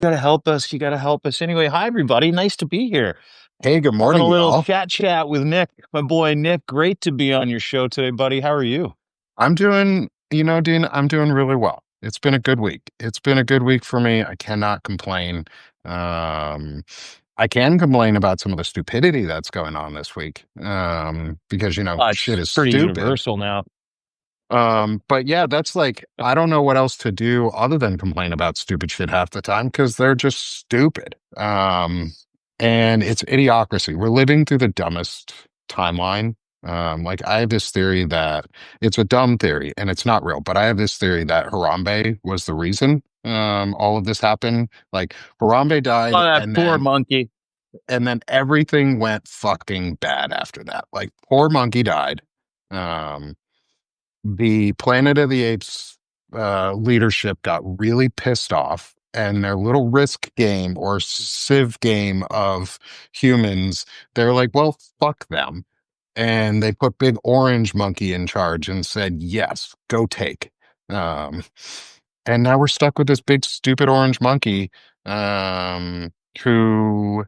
Gotta help us. You gotta help us. Anyway, hi everybody. Nice to be here. Hey, good Having a morning, little y'all. chat with Nick, my boy Nick. Great to be on your show today, buddy. How are you? I'm doing, Dean, I'm doing really well. It's been a good week. It's been a good week for me. I cannot complain. Um, I can complain about some of the stupidity that's going on this week. Because, shit It's is pretty stupid. universal now. But yeah, that's like, I don't know what else to do other than complain about stupid shit half the time because they're just stupid. And it's idiocracy. We're living through the dumbest timeline. Like I have this theory that it's a dumb theory and it's not real, but I have this theory that Harambe was the reason all of this happened. Like Harambe Oh, died that poor monkey. and then everything went fucking bad after that. Like poor monkey died. Um the Planet of the Apes leadership got really pissed off, and their little risk game or civ game of humans, they're like, well, fuck them. And they put Big Orange Monkey in charge and said, yes, go take. Um, and now we're stuck with this big, stupid orange monkey who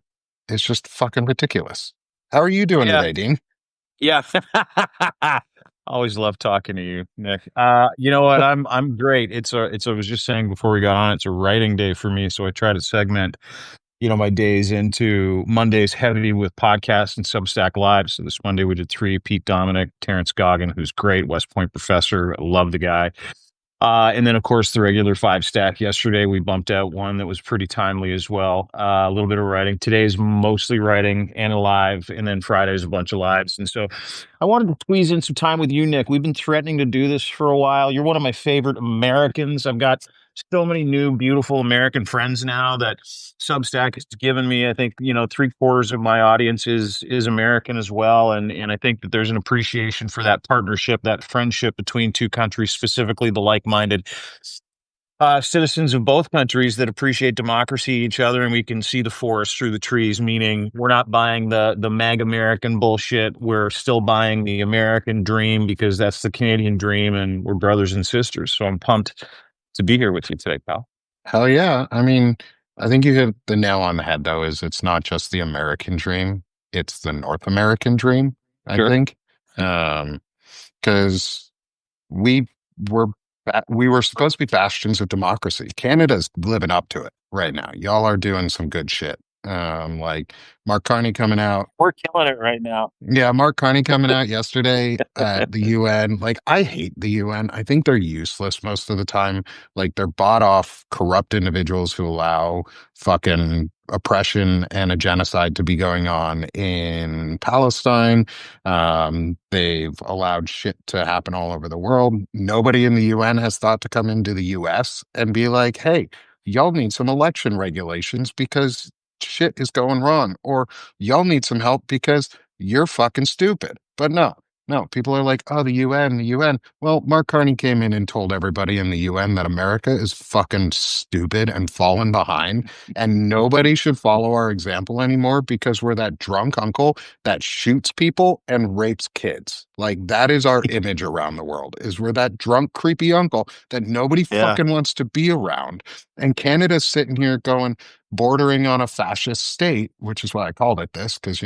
is just fucking ridiculous. How are you doing Yeah, today, Dean? yeah. Always love talking to you, Nick. You know what? I'm great. I was just saying before we got on, it's a writing day for me, so I try to segment my days into Mondays heavy with podcasts and Substack Live. So this Monday we did three: Pete Dominic, Terrence Goggin, who's great, West Point professor. I love the guy. And then, of course, the regular five stack. Yesterday, we bumped out one that was pretty timely as well. A little bit of writing. Today's mostly writing and a live. And then Friday's a bunch of lives. And so I wanted to squeeze in some time with you, Nick. We've been threatening to do this for a while. You're one of my favorite Americans. I've got so many new, beautiful American friends now that Substack has given me. I think, three-quarters of my audience is American as well. And I think that there's an appreciation for that partnership, that friendship between two countries, specifically the like-minded citizens of both countries that appreciate democracy, each other, and we can see the forest through the trees, meaning we're not buying the mag American bullshit. We're still buying the American dream because that's the Canadian dream, and we're brothers and sisters. So I'm pumped to be here with you today, pal. Hell yeah. I mean, I think you hit the nail on the head, though, is it's not just the American dream, it's the North American dream, I Sure. think. Because we were we were supposed to be bastions of democracy. Canada's living up to it right now. Y'all are doing some good shit. Like Mark Carney coming out. We're killing it right now. Yeah, Mark Carney coming out yesterday at the UN. Like, I hate the UN. I think they're useless most of the time. Like, they're bought off corrupt individuals who allow fucking oppression and a genocide to be going on in Palestine. They've allowed shit to happen all over the world. Nobody in the UN has thought to come into the US and be like, hey, y'all need some election regulations because shit is going wrong. Or y'all need some help because you're fucking stupid. But no, people are like, oh, the UN, the UN. Well, Mark Carney came in and told everybody in the UN that America is fucking stupid and fallen behind, and nobody should follow our example anymore because we're that drunk uncle that shoots people and rapes kids. Like, that is our image around the world, is we're that drunk, creepy uncle that nobody Yeah. fucking wants to be around. And Canada's sitting here going, bordering on a fascist state, which is why I called it this, because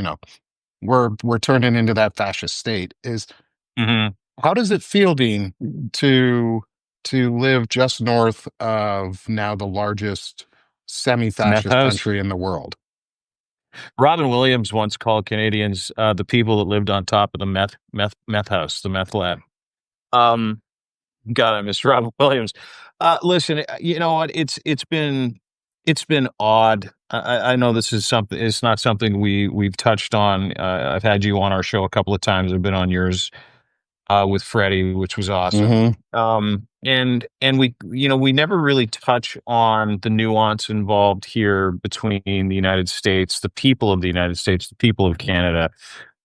we're turning into that fascist state. Is Hmm. how does it feel, Dean, to live just north of now the largest Meth semi-fascist house. country in the world? Robin Williams once called Canadians the people that lived on top of the meth house, the meth lab. Um, God, I miss Robin Williams. Listen, you know what? It's been odd. I know this is something. It's not something we've touched on. I've had you on our show a couple of times. I've been on yours with Freddie, which was awesome. Hmm. And we never really touch on the nuance involved here between the United States, the people of the United States, the people of Canada,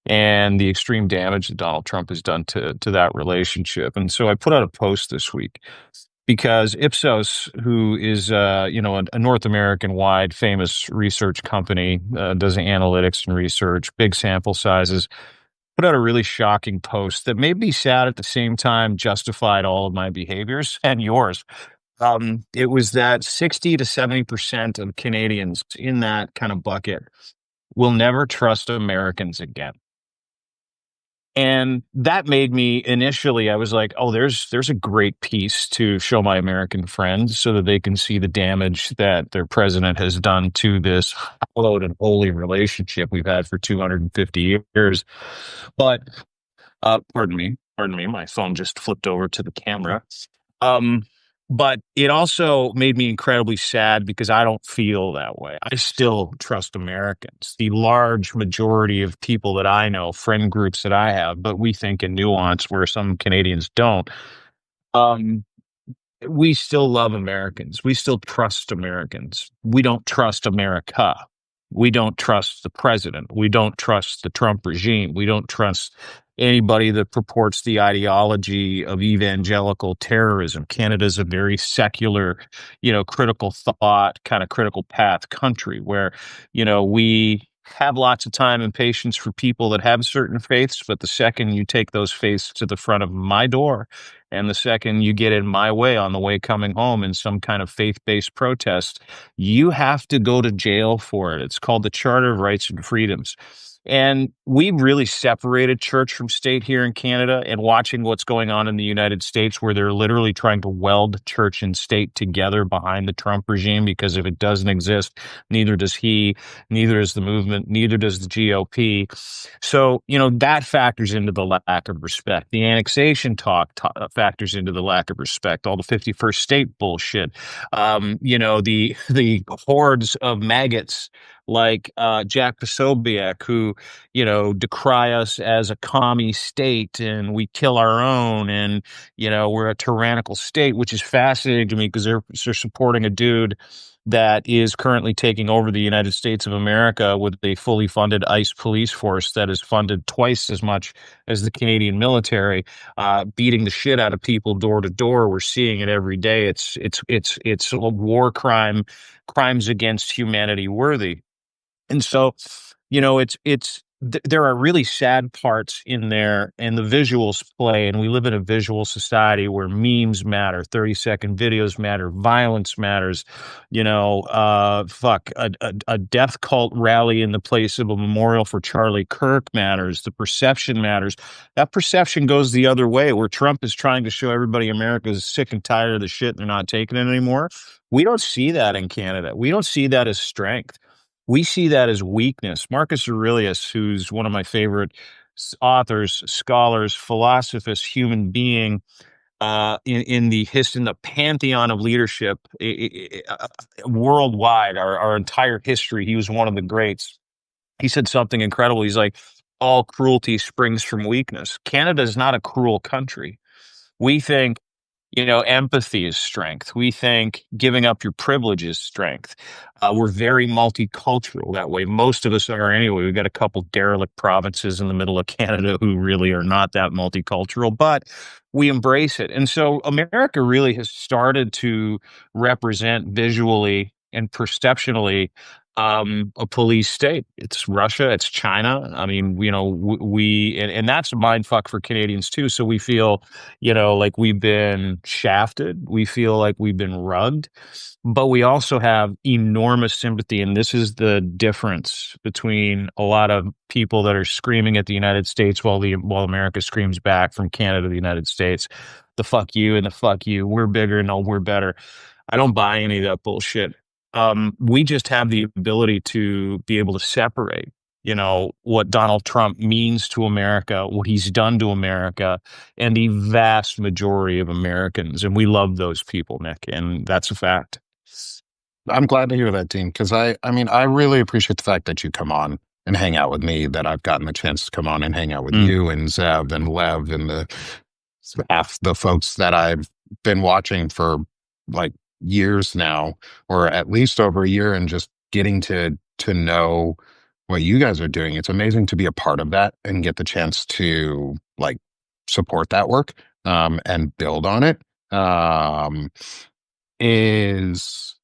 and the extreme damage that Donald Trump has done to that relationship. And so I put out a post this week because Ipsos, who is a North American wide famous research company, does analytics and research, big sample sizes, put out a really shocking post that made me sad at the same time justified all of my behaviors and yours. It was that 60 to 70% of Canadians in that kind of bucket will never trust Americans again. And that made me initially, I was like, oh, there's a great piece to show my American friends so that they can see the damage that their president has done to this hallowed and holy relationship we've had for 250 years. But pardon me, my phone just flipped over to the camera. Um, but it also made me incredibly sad because I don't feel that way. I still trust Americans, the large majority of people that I know, friend groups that I have, but we think in nuance where some Canadians don't. Um, we still love Americans. We still trust Americans. We don't trust America. We don't trust the president. We don't trust the Trump regime. We don't trust anybody that purports the ideology of evangelical terrorism. Canada's a very secular, critical thought, kind of critical path country where, we have lots of time and patience for people that have certain faiths. But the second you take those faiths to the front of my door, and the second you get in my way on the way coming home in some kind of faith based protest, you have to go to jail for it. It's called the Charter of Rights and Freedoms. And we really separated church from state here in Canada, and watching what's going on in the United States, where they're literally trying to weld church and state together behind the Trump regime, because if it doesn't exist, neither does he, neither does the movement, neither does the GOP. So, that factors into the lack of respect. The annexation talk factors into the lack of respect. All the 51st state bullshit. The hordes of maggots like Jack Posobiec, who, decry us as a commie state and we kill our own, and, we're a tyrannical state, which is fascinating to me because they're supporting a dude that is currently taking over the United States of America with a fully funded ICE police force that is funded twice as much as the Canadian military, beating the shit out of people door to door. We're seeing it every day. It's a war crime, crimes against humanity worthy. And so, there are really sad parts in there, and the visuals play, and we live in a visual society where memes matter, 30-second videos matter, violence matters. A death cult rally in the place of a memorial for Charlie Kirk matters. The perception matters. That perception goes the other way, where Trump is trying to show everybody America is sick and tired of the shit, they're not taking it anymore. We don't see that in Canada. We don't see that as strength. We see that as weakness. Marcus Aurelius, who's one of my favorite authors, scholars, philosophers, human being, in the pantheon of leadership worldwide, our entire history, he was one of the greats. He said something incredible. He's like, all cruelty springs from weakness. Canada is not a cruel country. We think, empathy is strength. We think giving up your privilege is strength. We're very multicultural that way. Most of us are anyway. We've got a couple derelict provinces in the middle of Canada who really are not that multicultural, but we embrace it. And so America really has started to represent visually and perceptionally a police state. It's Russia, it's China. I mean, and that's a mind fuck for Canadians too. So we feel, like we've been shafted. We feel like we've been rugged, but we also have enormous sympathy. And this is the difference between a lot of people that are screaming at the United States while America screams back from Canada to the United States. The fuck you and the fuck you. We're bigger. No, we're better. I don't buy any of that bullshit. We just have the ability to be able to separate, what Donald Trump means to America, what he's done to America, and the vast majority of Americans. And we love those people, Nick, and that's a fact. I'm glad to hear that, Dean, because I mean, I really appreciate the fact that you come on and hang out with me, that I've gotten the chance to come on and hang out with Mm, you and Zev and Lev and half the folks that I've been watching for like years now, or at least over a year, and just getting to know what you guys are doing. It's amazing to be a part of that and get the chance to like support that work and build on it. Um, is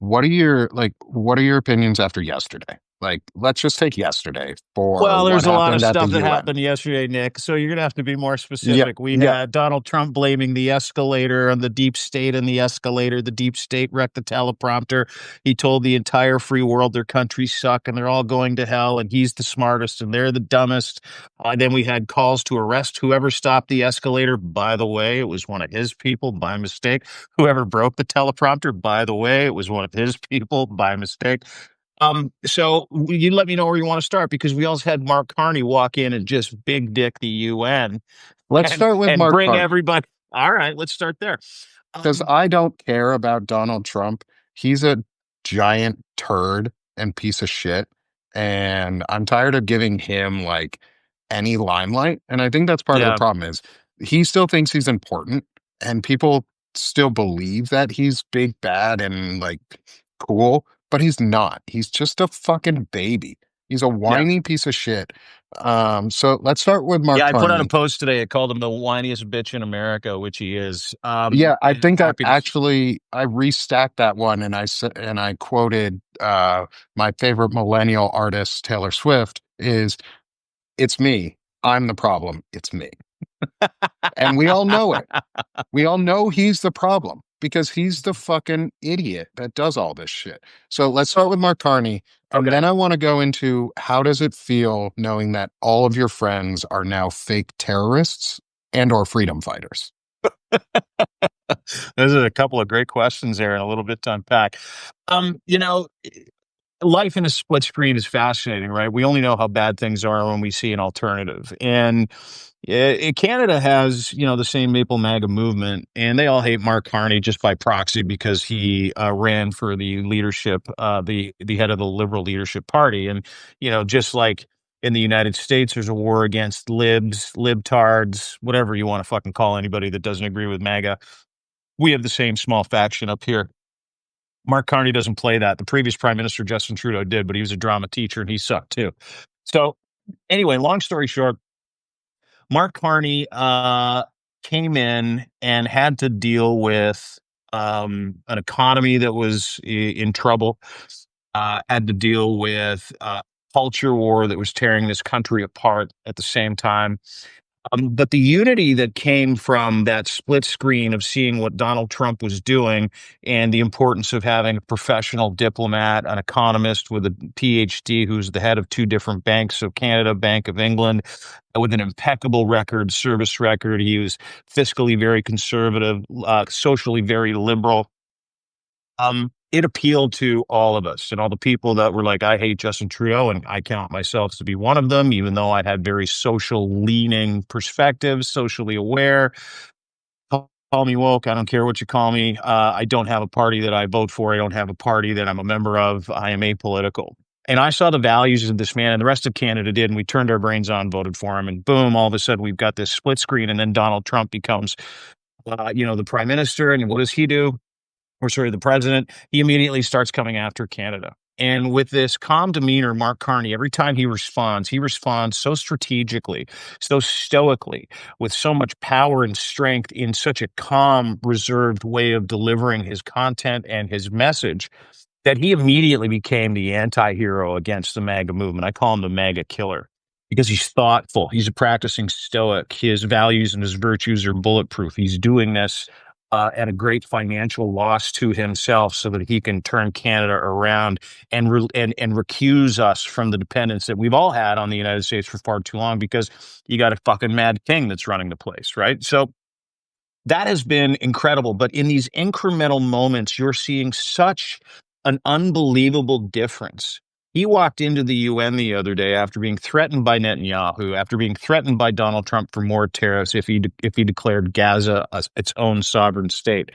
what are your opinions after yesterday? Like, let's just take yesterday for Well, what there's a lot of happened at the stuff that UN. happened yesterday, Nick. So you're gonna have to be more Yep, specific. We yep. had Donald Trump blaming the escalator on the deep state and the escalator. The deep state wrecked the teleprompter. He told the entire free world their countries suck and they're all going to hell, and he's the smartest and they're the dumbest. Then we had calls to arrest whoever stopped the escalator. By the way, it was one of his people by mistake. Whoever broke the teleprompter, by the way, it was one of his people by mistake. So you let me know where you want to start because we also had Mark Carney walk in and just big dick the UN Let's and start with Mark bring Carney. everybody. All right, let's start there. Because Um, I don't care about Donald Trump. He's a giant turd and piece of shit. And I'm tired of giving him like any limelight. And I think that's part of the yeah, problem is he still thinks he's important and people still believe that he's big, bad, and like cool, but he's not. He's just a fucking baby. He's a yeah, whiny piece of shit. So let's start with yeah. Mark I put out a Carney. post today. I called him the whiniest bitch in America, which he is. Yeah, I think Happy to. I restacked that one and I quoted my favorite millennial artist Taylor Swift is it's me. I'm the problem. It's me. And we all know it. We all know he's the problem because he's the fucking idiot that does all this shit. So let's start with Mark Carney and Okay. then I want to go into how does it feel knowing that all of your friends are now fake terrorists and or freedom fighters? Those are a couple of great questions there and a little bit to unpack. You know, life in a split screen is fascinating, right? We only know how bad things are when we see an alternative. And Canada has, the same Maple MAGA movement, and they all hate Mark Carney just by proxy because he ran for the leadership, the head of the Liberal Leadership Party. And, just like in the United States, there's a war against libs, libtards, whatever you want to fucking call anybody that doesn't agree with MAGA. We have the same small faction up here. Mark Carney doesn't play that. The previous prime minister, Justin Trudeau, did, but he was a drama teacher and he sucked too. So, anyway, long story short, Mark Carney came in and had to deal with an economy that was in trouble, had to deal with culture war that was tearing this country apart at the same time. But the unity that came from that split screen of seeing what Donald Trump was doing and the importance of having a professional diplomat, an economist with a PhD who's the head of two different banks, so Canada, Bank of England, with an impeccable record, service record. He was fiscally very conservative, socially very liberal. It appealed to all of us and all the people that were like, I hate Justin Trudeau, and I count myself to be one of them, even though I had very social leaning perspectives, socially aware. Call me woke. I don't care what you call me. I don't have a party that I vote for. I don't have a party that I'm a member of. I am apolitical. And I saw the values of this man, and the rest of Canada did, and we turned our brains on, voted for him, and boom, all of a sudden we've got this split screen, and then Donald Trump becomes, the prime minister, and what does he do? Or sorry, the president, he immediately starts coming after Canada. And with this calm demeanor, Mark Carney, every time he responds so strategically, so stoically, with so much power and strength in such a calm, reserved way of delivering his content and his message that he immediately became the anti-hero against the MAGA movement. I call him the MAGA killer because he's thoughtful. He's a practicing stoic. His values and his virtues are bulletproof. He's doing this at a great financial loss to himself so that he can turn Canada around and and recuse us from the dependence that we've all had on the United States for far too long because you got a fucking mad king that's running the place, right? So that has been incredible. But in these incremental moments, you're seeing such an unbelievable difference. He walked into the UN the other day after being threatened by Netanyahu, after being threatened by Donald Trump for more tariffs if he declared Gaza its own sovereign state.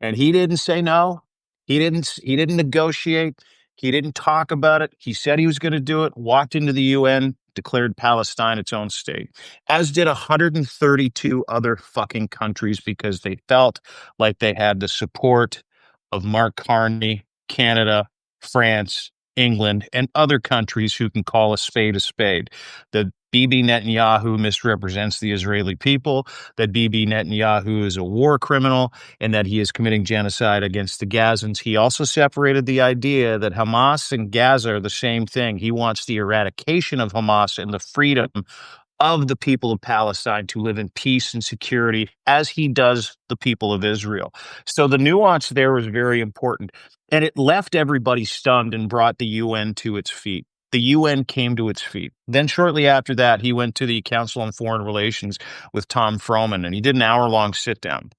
And he didn't say no. He didn't negotiate. He didn't talk about it. He said he was going to do it, walked into the UN, declared Palestine its own state, as did 132 other fucking countries because they felt like they had the support of Mark Carney, Canada, France, England, and other countries who can call a spade a spade. The Bibi Netanyahu misrepresents the Israeli people, that Bibi Netanyahu is a war criminal, and that he is committing genocide against the Gazans. He also separated the idea that Hamas and Gaza are the same thing. He wants the eradication of Hamas and the freedom of the people of Palestine to live in peace and security as he does the people of Israel. So the nuance there was very important. And it left everybody stunned and brought the UN to its feet. The UN came to its feet. Then, shortly after that, he went to the Council on Foreign Relations with Tom Froman, and he did an hour-long sit-down.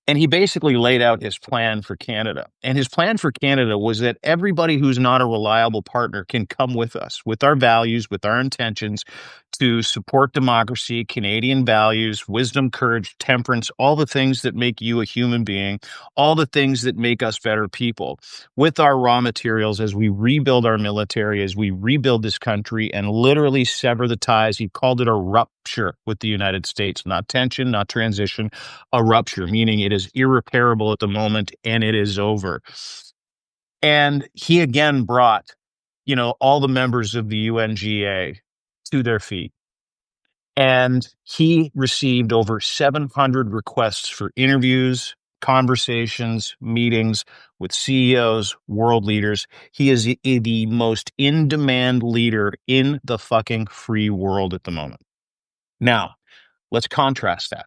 And he basically laid out his plan for Canada. And his plan for Canada was that everybody who's not a reliable partner can come with us, with our values, with our intentions to support democracy, Canadian values, wisdom, courage, temperance, all the things that make you a human being, all the things that make us better people, with our raw materials as we rebuild our military, as we rebuild this country and literally sever the ties. He called it a rupture with the United States, not tension, not transition, a rupture, meaning it is irreparable at the moment and it is over. And he again brought, all the members of the UNGA to their feet. And he received over 700 requests for interviews, conversations, meetings with CEOs, world leaders. He is the most in demand leader in the fucking free world at the moment. Now, let's contrast that.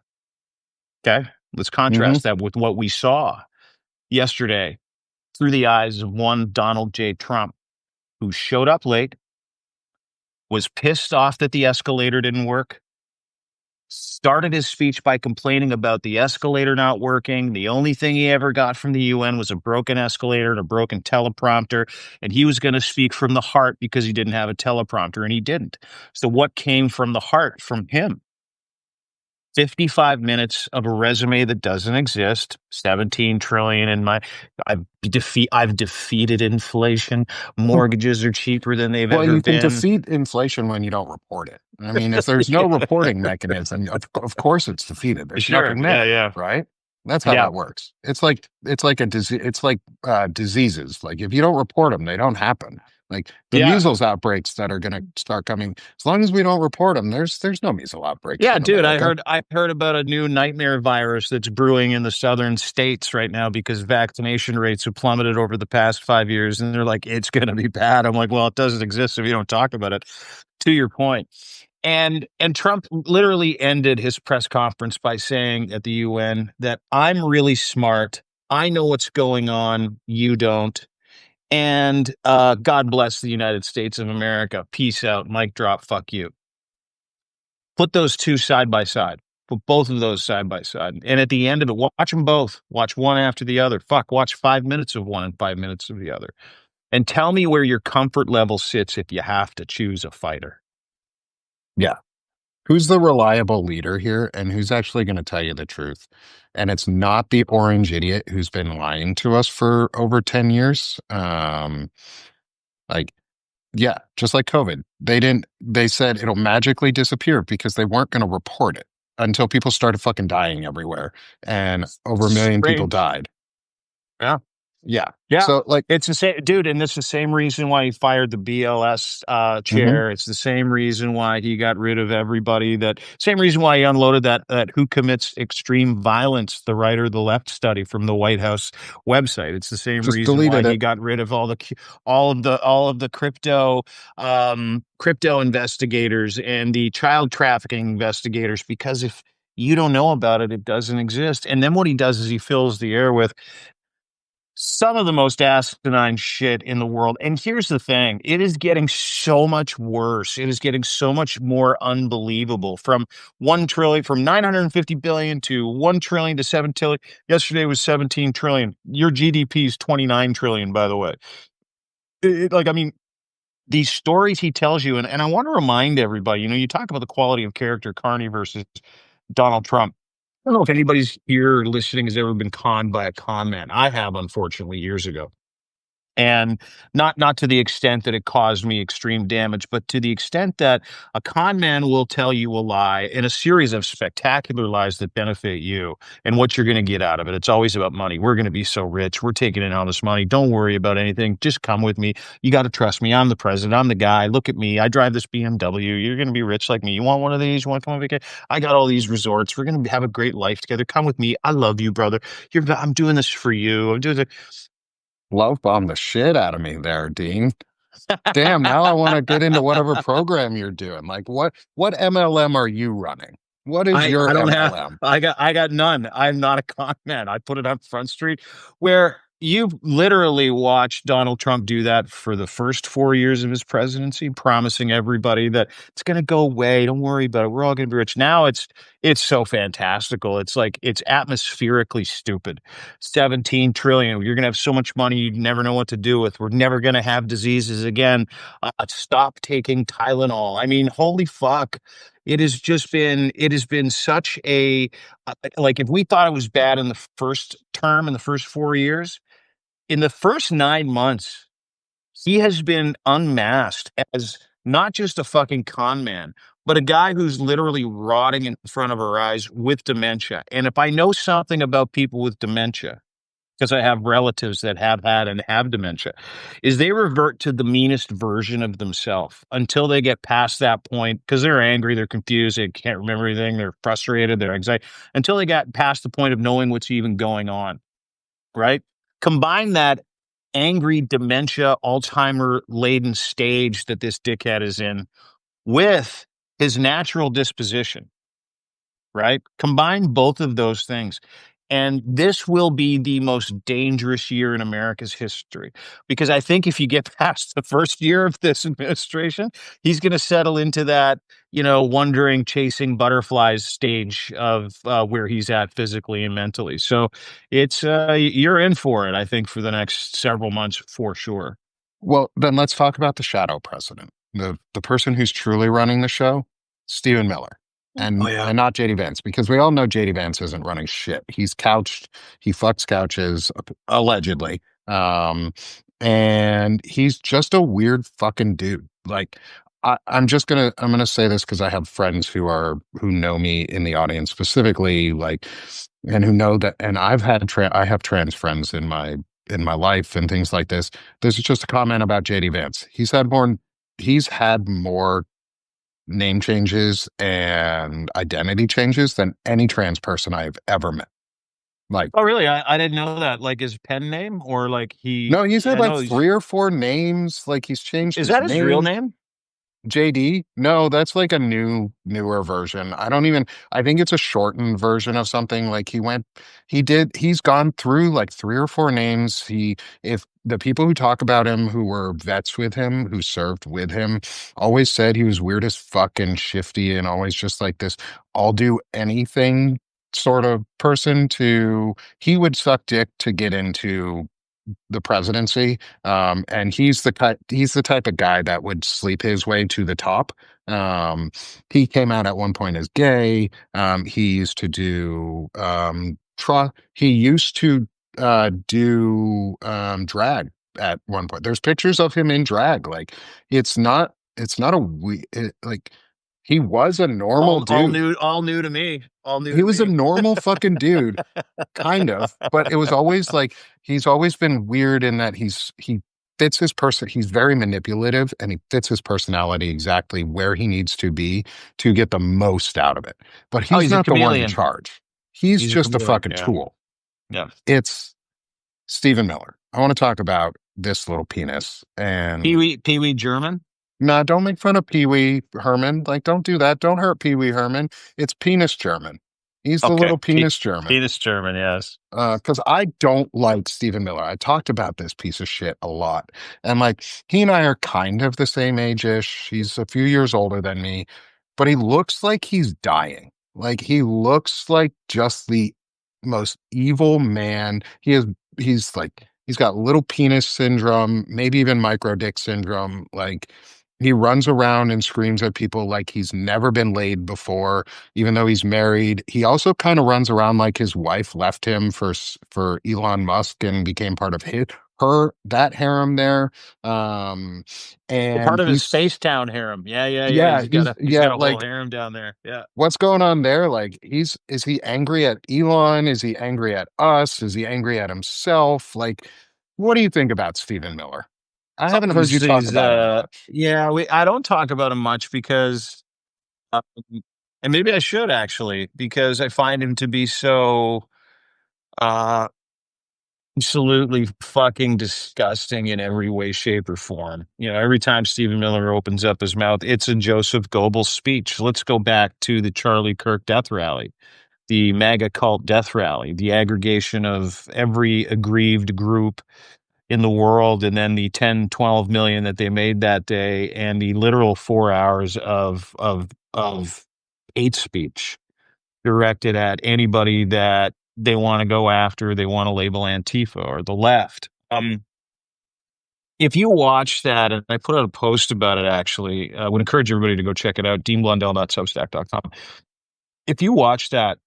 Okay. Let's Hmm. contrast that with what we saw yesterday through the eyes of one Donald J. Trump, who showed up late, was pissed off that the escalator didn't work, started his speech by complaining about the escalator not working. The only thing he ever got from the UN was a broken escalator and a broken teleprompter. And he was going to speak from the heart because he didn't have a teleprompter, and he didn't. So, what came from the heart from him? 55 minutes of a resume that doesn't exist, 17 trillion in my I've defeated inflation. Mortgages are cheaper than they've Well, ever you can been. defeat inflation when you don't report it. I mean, if there's no reporting mechanism, of course it's defeated. There's Sure. nothing Yeah, there, yeah. right? That's how Yeah. that works. It's like a disease. It's like diseases. Like if you don't report them, they don't happen. Like the Yeah. measles outbreaks that are going to start coming, as long as we don't report them, there's no measles outbreaks Yeah, in dude, America. I heard about a new nightmare virus that's brewing in the southern states right now because vaccination rates have plummeted over the past 5 years, and they're like, it's going to be bad. I'm like, well, it doesn't exist if you don't talk about it. To your point. And Trump literally ended his press conference by saying at the UN that I'm really smart. I know what's going on. You don't. And God bless the United States of America. Peace out. Mic drop. Fuck you. Put those two side by side. Put both of those side by side. And at the end of it, watch them both. Watch one after the other. Fuck, watch 5 minutes of one and 5 minutes of the other. And tell me where your comfort level sits if you have to choose a fighter. Yeah. Who's the reliable leader here and who's actually going to tell you the truth? And it's not the orange idiot who's been lying to us for over 10 years. Like, yeah, just like COVID. They said it'll magically disappear because they weren't going to report it until people started fucking dying everywhere. And over a million people Strange. died. Yeah. Yeah. Yeah. So, like, It's the same, dude, and it's the same reason why he fired the BLS mhm. chair. It's the same reason why he got rid of everybody. Same reason why he unloaded that Who Commits Extreme Violence, the right or the left study from the White House website. It's the same Just reason why deleted he it. got rid of all of the crypto investigators and the child trafficking investigators, because if you don't know about it, it doesn't exist. And then what he does is he fills the air with some of the most asinine shit in the world. And here's the thing, it is getting so much worse. It is getting so much more unbelievable. From 1 trillion, from 950 billion to 1 trillion to 7 trillion. Yesterday was 17 trillion. Your GDP is 29 trillion, by the way. I mean, these stories he tells you, and I want to remind everybody, you talk about the quality of character, Carney versus Donald Trump. I don't know if anybody's here listening has ever been conned by a con man. I have, unfortunately, years ago. And not to the extent that it caused me extreme damage, but to the extent that a con man will tell you a lie in a series of spectacular lies that benefit you and what you're going to get out of it. It's always about money. We're going to be so rich. We're taking in all this money. Don't worry about anything. Just come with me. You got to trust me. I'm the president. I'm the guy. Look at me. I drive this BMW. You're going to be rich like me. You want one of these? You want to come on vacation? I got all these resorts. We're going to have a great life together. Come with me. I love you, brother. I'm doing this for you. I'm doing it. Love bomb the shit out of me there, Dean. Damn, now I want to get into whatever program you're doing. Like what MLM are you running? What is I your don't have MLM? I got none. I'm not a con man. I put it on Front Street where you literally watched Donald Trump do that for the first 4 years of his presidency, promising everybody that it's going to go away. Don't worry about it. We're all going to be rich. Now it's so fantastical. It's like it's atmospherically stupid. 17 trillion. You're going to have so much money you never know what to do with. We're never going to have diseases again. Stop taking Tylenol. I mean, holy fuck. It has been such a like if we thought it was bad in the first term in the first 4 years, in the first 9 months, he has been unmasked as not just a fucking con man, but a guy who's literally rotting in front of our eyes with dementia. And if I know something about people with dementia, because I have relatives that have had and have dementia, is they revert to the meanest version of themselves until they get past that point because they're angry, they're confused, they can't remember anything, they're frustrated, they're anxiety, until they got past the point of knowing what's even going on, right? Combine that angry dementia, Alzheimer laden stage that this dickhead is in with his natural disposition, right? Combine both of those things. And this will be the most dangerous year in America's history. Because I think if you get past the first year of this administration, he's going to settle into that, wondering, chasing butterflies stage of where he's at physically and mentally. So you're in for it, I think, for the next several months for sure. Well, then let's talk about the shadow president, the person who's truly running the show, Stephen Miller, Oh, and yeah. not JD Vance, because we all know JD Vance isn't running shit. He's couched, he fucks couches, allegedly, and he's just a weird fucking dude. Like, I'm gonna say this because I have friends who know me in the audience specifically, like, and who know that, and I have trans friends in my life and things like this. This is just a comment about JD Vance. He's had more name changes and identity changes than any trans person I've ever met. Like, Oh, really? I didn't know that. Like his pen name or like no, he's had I like know he's, 3 or 4 names. Like he's changed is his that his real name. name? JD? No, that's like a newer version. I think it's a shortened version of something. Like he's gone through like 3 or 4 names. If the people who talk about him who were vets with him, who served with him, always said he was weird as fuck and shifty and always just like this, I'll do anything sort of person he would suck dick to get into the presidency. And he's the type of guy that would sleep his way to the top. He came out at one point as gay. He used to do he used to do drag at one point. There's pictures of him in drag. Like it's not like he was a normal dude. All new to me. All new He to was a me. normal fucking dude, kind of, but it was always like he's always been weird in that he fits his person. He's very manipulative and he fits his personality exactly where he needs to be to get the most out of it. But Oh, he's he's a not the one in chameleon. charge. He's He's a just a chameleon. fucking Yeah. tool. Yeah. It's Stephen Miller. I want to talk about this little penis and Pee Wee German. nah, don't make fun of Pee Wee Herman. Like, don't do that. Don't hurt Pee Wee Herman. It's penis German. He's the Okay. little penis German. Penis German, yes. Because I don't like Stephen Miller. I talked about this piece of shit a lot. And like he and I are kind of the same age-ish. He's a few years older than me, but he looks like he's dying. Like he looks like just the most evil man. He's got little penis syndrome, maybe even micro dick syndrome. Like he runs around and screams at people like he's never been laid before even though he's married. He also kind of runs around like his wife left him for Elon Musk and became part of that harem there. Um, Part and of his he's Space Town harem. Yeah, yeah, yeah. yeah, He's got a whole like harem down there. Yeah. what's going on there? Like is he angry at Elon? Is he angry at us? Is he angry at himself? Like, what do you think about Stephen Miller? I haven't heard you Obviously, talk about him much. yeah. I don't talk about him much because, um, and maybe I should actually, because I find him to be so uh absolutely fucking disgusting in every way, shape, or form. Every time Stephen Miller opens up his mouth, it's a Joseph Goebbels speech. Let's go back to the Charlie Kirk death rally, the MAGA cult death rally, the aggregation of every aggrieved group in the world, and then the 10, 12 million that they made that day, and the literal 4 hours of hate speech directed at anybody that they want to go after, they want to label Antifa or the left. If you watch that, and I put out a post about it actually, I would encourage everybody to go check it out, deanblundell.substack.com. If you watch that,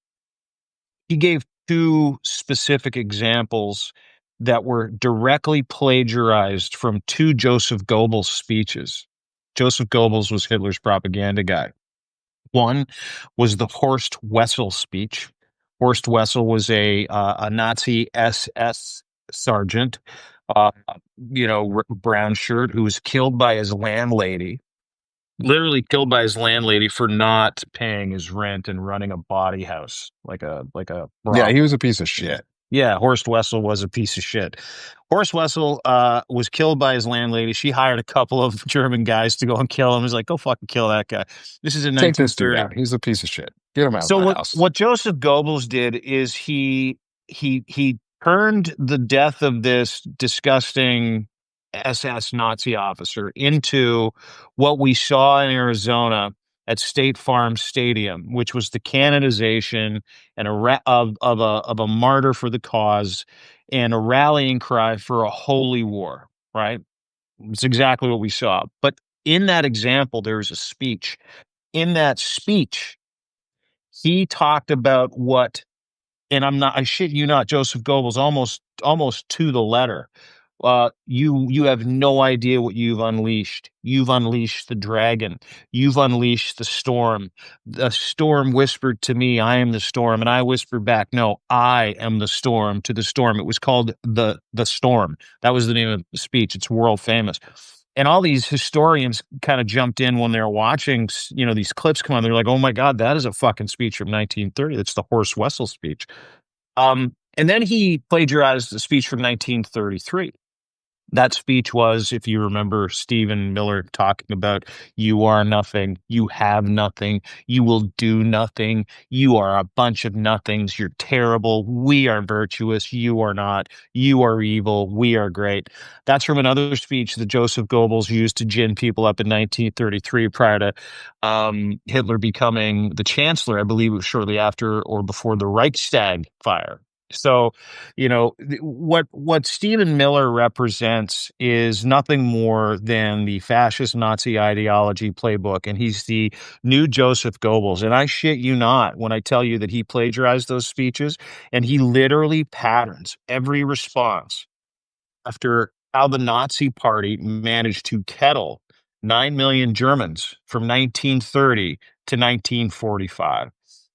he gave two specific examples that were directly plagiarized from two Joseph Goebbels speeches. Joseph Goebbels was Hitler's propaganda guy. One was the Horst Wessel speech. Horst Wessel was a Nazi SS sergeant, uh, brown shirt, who was killed by his landlady, literally killed by his landlady for not paying his rent and running a body house, like a Yeah, he brothel. was a piece of shit. Yeah, Horst Wessel was a piece of shit. Horst Wessel was killed by his landlady. She hired a couple of German guys to go and kill him. He's like, go fucking kill that guy. This is in Take this dude 1930. out. He's a piece of shit. Get him out of So my what house. what Joseph Goebbels did is he turned the death of this disgusting SS Nazi officer into what we saw in Arizona at State Farm Stadium, which was the canonization and of a martyr for the cause and a rallying cry for a holy war. Right? It's exactly what we saw. But in that example, there was a speech. In that speech, he talked about what, and I shit you not, Joseph Goebbels, almost to the letter. You have no idea what you've unleashed. You've unleashed the dragon. You've unleashed the storm. The storm whispered to me, "I am the storm," and I whispered back, "No, I am the storm." To the storm, it was called the storm. That was the name of the speech. It's world famous. And all these historians kind of jumped in when they were watching, these clips come on. They're like, "Oh my God, that is a fucking speech from 1930. That's the Horst Wessel speech." And then he plagiarized the speech from 1933. That speech was, if you remember, Stephen Miller talking about, "You are nothing, you have nothing, you will do nothing, you are a bunch of nothings, you're terrible, we are virtuous, you are not, you are evil, we are great." That's from another speech that Joseph Goebbels used to gin people up in 1933 prior to Hitler becoming the chancellor. I believe it was shortly after or before the Reichstag fire. So, what Stephen Miller represents is nothing more than the fascist Nazi ideology playbook, and he's the new Joseph Goebbels. And I shit you not when I tell you that he plagiarized those speeches, and he literally patterns every response after how the Nazi Party managed to kettle 9 million Germans from 1930 to 1945.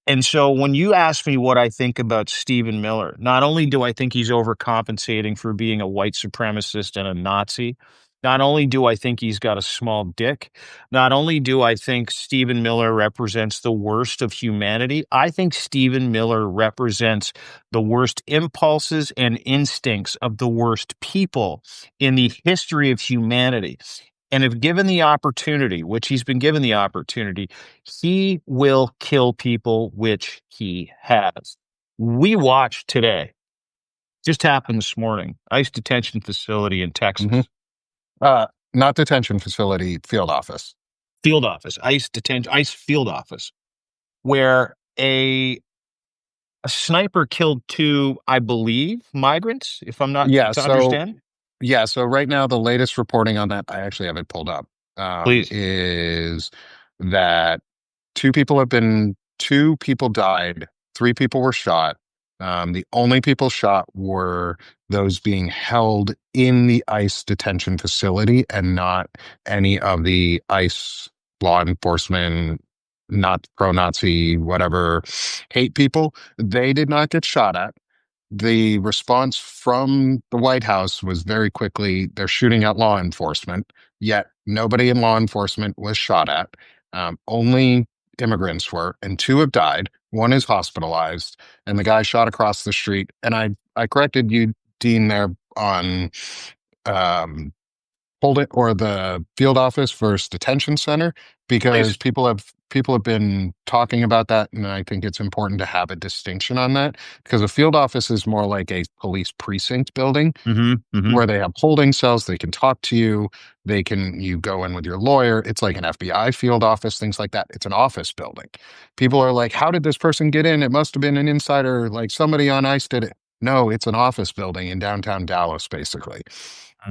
And so when you ask me what I think about Stephen Miller, not only do I think he's overcompensating for being a white supremacist and a Nazi, not only do I think he's got a small dick, not only do I think Stephen Miller represents the worst of humanity, I think Stephen Miller represents the worst impulses and instincts of the worst people in the history of humanity. And if given the opportunity, which he's been given the opportunity, he will kill people, which he has. We watched today, just happened this morning, ICE detention facility in Hmm. Texas. Not detention facility, field office. Field office, ICE field office, where a sniper killed two, I believe, migrants, if I'm not Yeah, to so understand. yeah, so right now the latest reporting on that, I actually have it pulled up, Please. is that two people died, three people were shot. The only people shot were those being held in the ICE detention facility and not any of the ICE law enforcement, not pro-Nazi, whatever, hate people, they did not get shot at. The response from the White House was very quickly, they're shooting at law enforcement, yet nobody in law enforcement was shot at. Only immigrants were, and two have died. One is hospitalized, and the guy shot across the street. And I corrected you, Dean, there on um, hold it or the field office versus detention center because Please. people have been talking about that, and I think it's important to have a distinction on that because a field office is more like a police precinct building Hmm. Hmm. where they have holding cells, they can talk to you, you go in with your lawyer. It's like an FBI field office, things like that. It's an office building. People are like, how did this person get in? It must have been an insider, like somebody on ICE did it. No, it's an office building in downtown Dallas, basically.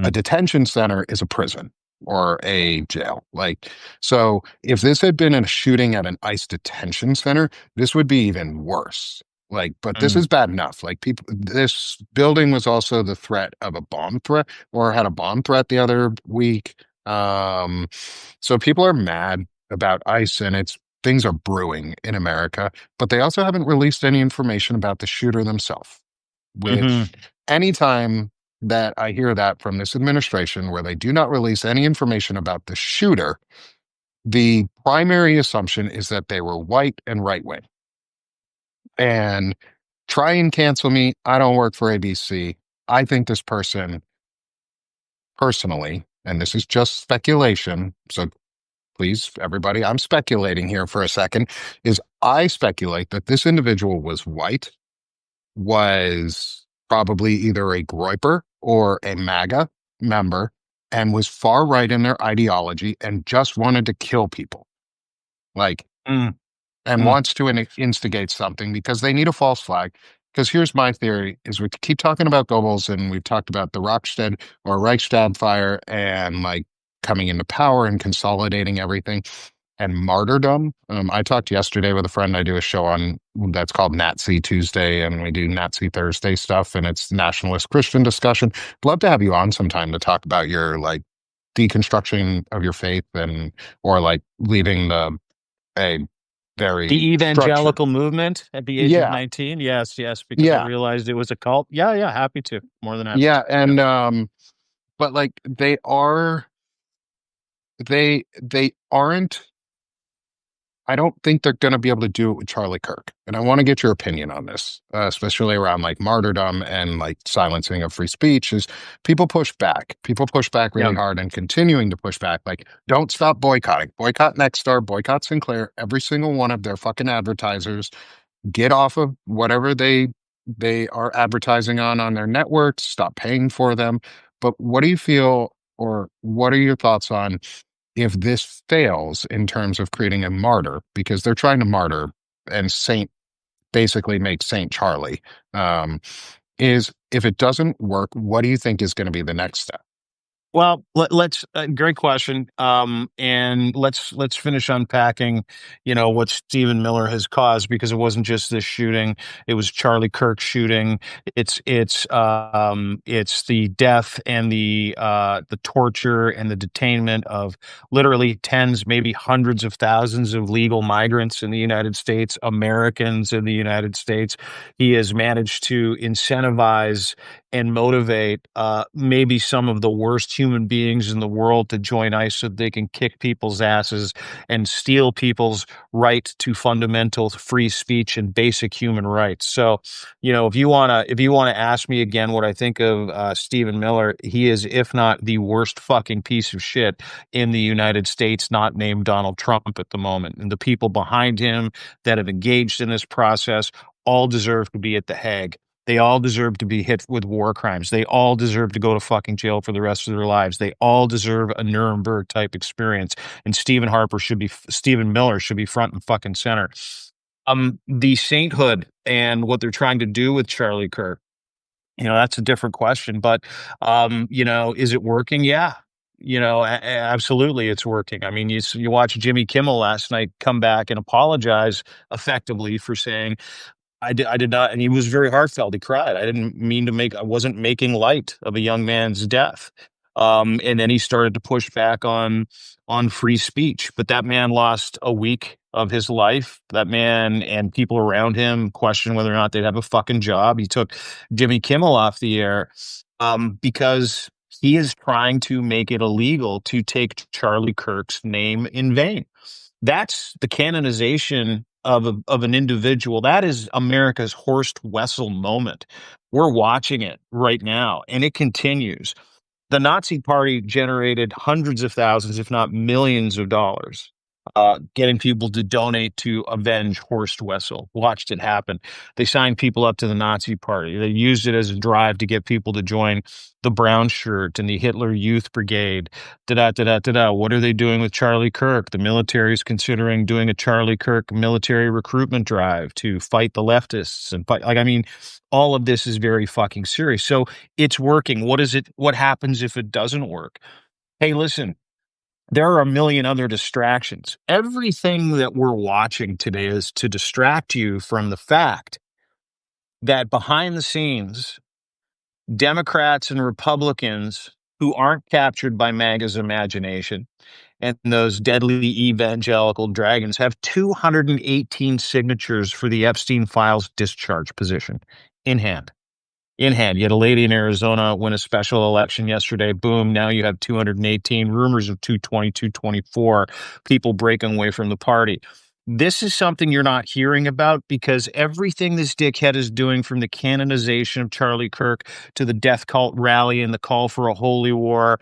A detention center is a prison or a jail. Like, so if this had been a shooting at an ICE detention center, this would be even worse. Like, but this Mm. is bad enough. Like, this building was also the threat of a bomb threat or had a bomb threat the other week. Um, so people are mad about ICE and things are brewing in America, but they also haven't released any information about the shooter themselves, Hmm. which anytime that I hear that from this administration where they do not release any information about the shooter, the primary assumption is that they were white and right wing. And try and cancel me. I don't work for ABC. I think this person personally, and this is just speculation. So please, everybody, I'm speculating here for a second, is I speculate that this individual was white, was probably either a Groiper or a MAGA member, and was far right in their ideology and just wanted to kill people. Like, Mm. and Mm. wants to instigate something because they need a false flag. Because here's my theory: is we keep talking about Goebbels and we've talked about the Rockstead or Reichstag fire and like coming into power and consolidating everything and martyrdom. I talked yesterday with a friend. I do a show on that's called Nazi Tuesday, and we do Nazi Thursday stuff, and it's nationalist Christian discussion. I'd love to have you on sometime to talk about your like deconstruction of your faith and or like leaving a very The structured. evangelical movement at the age of Yeah, 19. Yes, yes, because I yeah, realized it was a cult. Yeah, yeah, happy to. More than happy yeah, to. Yeah. and but like they aren't. I don't think they're going to be able to do it with Charlie Kirk. And I want to get your opinion on this, especially around like martyrdom and like silencing of free speech. Is people push back? People push back Yeah. really hard and continuing to push back. Like, don't stop boycotting. Boycott Nexstar, boycott Sinclair, every single one of their fucking advertisers. Get off of whatever they are advertising on their networks. Stop paying for them. But what do you feel, or what are your thoughts on if this fails in terms of creating a martyr, because they're trying to martyr and saint basically make Saint Charlie, is if it doesn't work, what do you think is going to be the next step? Well, let's great question. And let's finish unpacking, what Stephen Miller has caused because it wasn't just this shooting; it was Charlie Kirk shooting. It's the death and the torture and the detainment of literally tens, maybe hundreds of thousands of legal migrants in the United States, Americans in the United States. He has managed to incentivize and motivate maybe some of the worst human beings in the world to join ICE so they can kick people's asses and steal people's right to fundamental free speech and basic human rights. So, if you wanna ask me again what I think of Stephen Miller, he is, if not the worst fucking piece of shit in the United States, not named Donald Trump at the moment. And the people behind him that have engaged in this process all deserve to be at the Hague. They all deserve to be hit with war crimes. They all deserve to go to fucking jail for the rest of their lives. They all deserve a Nuremberg type experience. And Stephen Miller should be front and fucking center. The sainthood and what they're trying to do with Charlie Kirk, that's a different question. But, is it working? Yeah. Absolutely, it's working. I mean, you watch Jimmy Kimmel last night come back and apologize effectively for saying I did not, and he was very heartfelt. He cried. I didn't mean to make. I wasn't making light of a young man's death. And then he started to push back on free speech. But that man lost a week of his life. That man and people around him questioned whether or not they'd have a fucking job. He took Jimmy Kimmel off the air because he is trying to make it illegal to take Charlie Kirk's name in vain. That's the canonization of an individual. That is America's Horst Wessel moment. We're watching it right now, and it continues. The Nazi Party generated hundreds of thousands, if not millions of dollars, getting people to donate to avenge Horst Wessel. Watched it happen. They signed people up to the Nazi Party. They used it as a drive to get people to join the Brown Shirt and the Hitler Youth Brigade. Da da da da da da. What are they doing with Charlie Kirk? The military is considering doing a Charlie Kirk military recruitment drive to fight the leftists and fight. Like, I mean, all of this is very fucking serious. So it's working. What is it? What happens if it doesn't work? Hey, listen, there are a million other distractions. Everything that we're watching today is to distract you from the fact that behind the scenes, Democrats and Republicans who aren't captured by MAGA's imagination and those deadly evangelical dragons have 218 signatures for the Epstein files discharge position in hand. In hand. You had a lady in Arizona win a special election yesterday. Boom. Now you have 218 rumors of 220, 224 people breaking away from the party. This is something you're not hearing about because everything this dickhead is doing, from the canonization of Charlie Kirk to the death cult rally and the call for a holy war,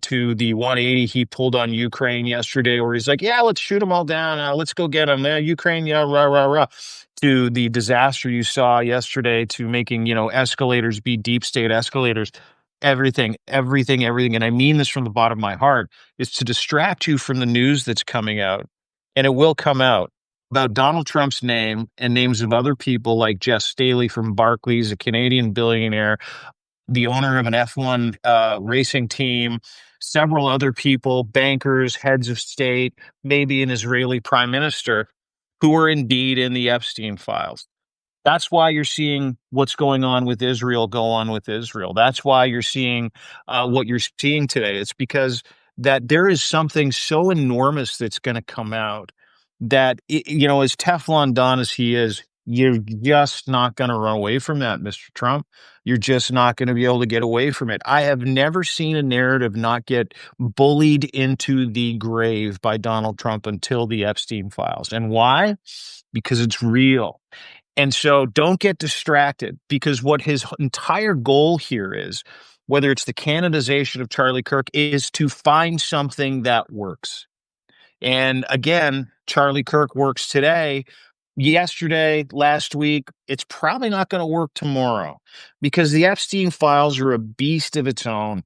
to the 180 he pulled on Ukraine yesterday, where he's like, yeah, let's shoot them all down. Let's go get them. Ukraine, yeah, rah, rah, rah, to the disaster you saw yesterday, to making, escalators be deep state escalators. Everything. And I mean this from the bottom of my heart, is to distract you from the news that's coming out. And it will come out about Donald Trump's name and names of other people like Jeff Staley from Barclays, a Canadian billionaire, the owner of an F1 racing team, several other people, bankers, heads of state, maybe an Israeli prime minister, who are indeed in the Epstein files. That's why you're seeing what's going on with Israel go on with Israel. That's why you're seeing what you're seeing today. It's because that there is something so enormous that's going to come out that, as Teflon Don as he is, you're just not going to run away from that, Mr. Trump. You're just not going to be able to get away from it. I have never seen a narrative not get bullied into the grave by Donald Trump until the Epstein files. And why? Because it's real. And so don't get distracted, because what his entire goal here is, whether it's the canonization of Charlie Kirk, is to find something that works. And again, Charlie Kirk works today, yesterday, last week. It's probably not going to work tomorrow, because the Epstein files are a beast of its own.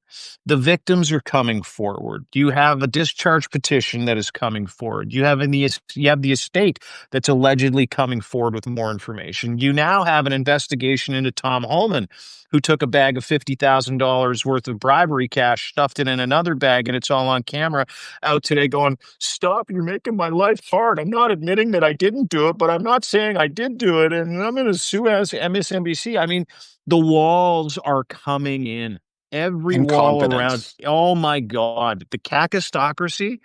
The victims are coming forward. You have a discharge petition that is coming forward. You have the estate that's allegedly coming forward with more information. You now have an investigation into Tom Holman, who took a bag of $50,000 worth of bribery cash, stuffed it in another bag, and it's all on camera out today going, stop, you're making my life hard. I'm not admitting that I didn't do it, but I'm not saying I did do it, and I'm going to sue as MSNBC. I mean, the walls are coming in. Every And wall around. confidence. Oh my God. The kakistocracy,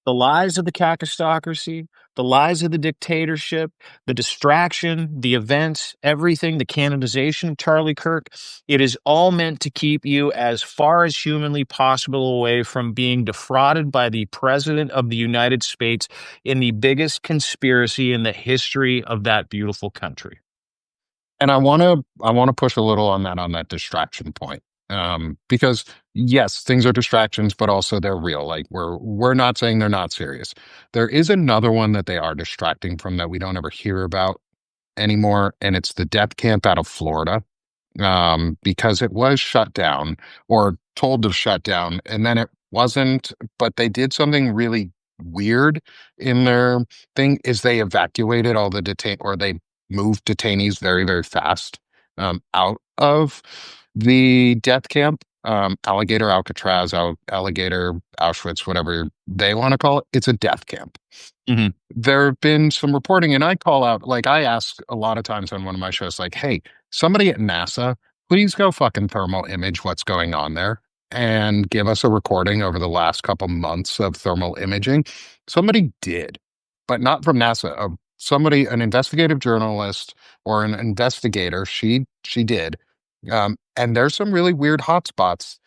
the lies of the kakistocracy, the lies of the dictatorship, the distraction, the events, everything, the canonization of Charlie Kirk. It is all meant to keep you as far as humanly possible away from being defrauded by the President of the United States in the biggest conspiracy in the history of that beautiful country. And I want to push a little on that distraction point. Because yes, things are distractions, but also they're real. Like we're not saying they're not serious. There is another one that they are distracting from that we don't ever hear about anymore, and it's the death camp out of Florida, because it was shut down or told to shut down, and then it wasn't. But they did something really weird in their thing. Is they evacuated all the or they moved detainees very, very fast out of the death camp. alligator Alcatraz, alligator Auschwitz, whatever they want to call it. It's a death camp. Hmm. There have been some reporting, and I call out, like I ask a lot of times on one of my shows, like, hey, somebody at NASA, please go fucking thermal image what's going on there and give us a recording over the last couple months of thermal imaging. Somebody did, but not from NASA. Somebody, an investigative journalist or an investigator, she did. And there's some really weird hotspots,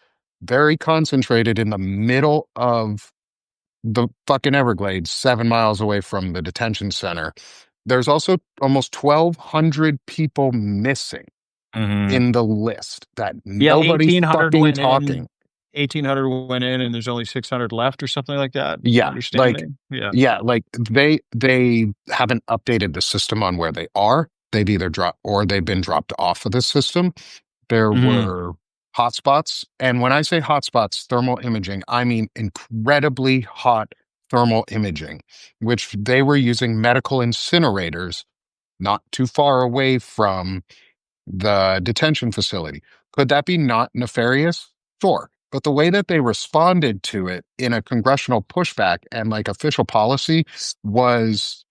very concentrated in the middle of the fucking Everglades, 7 miles away from the detention center. There's also almost 1,200 people missing Hmm. in the list that Yeah, nobody's 1,800 fucking went in. talking. 1,800 went in, and there's only 600 left, or something like that. Yeah, like Understanding? Yeah. like they haven't updated the system on where they are. They've either dropped or they've been dropped off of the system. There Hmm. were hotspots. And when I say hotspots, thermal imaging, I mean incredibly hot thermal imaging, which they were using medical incinerators not too far away from the detention facility. Could that be not nefarious? Sure. But the way that they responded to it in a congressional pushback and like official policy was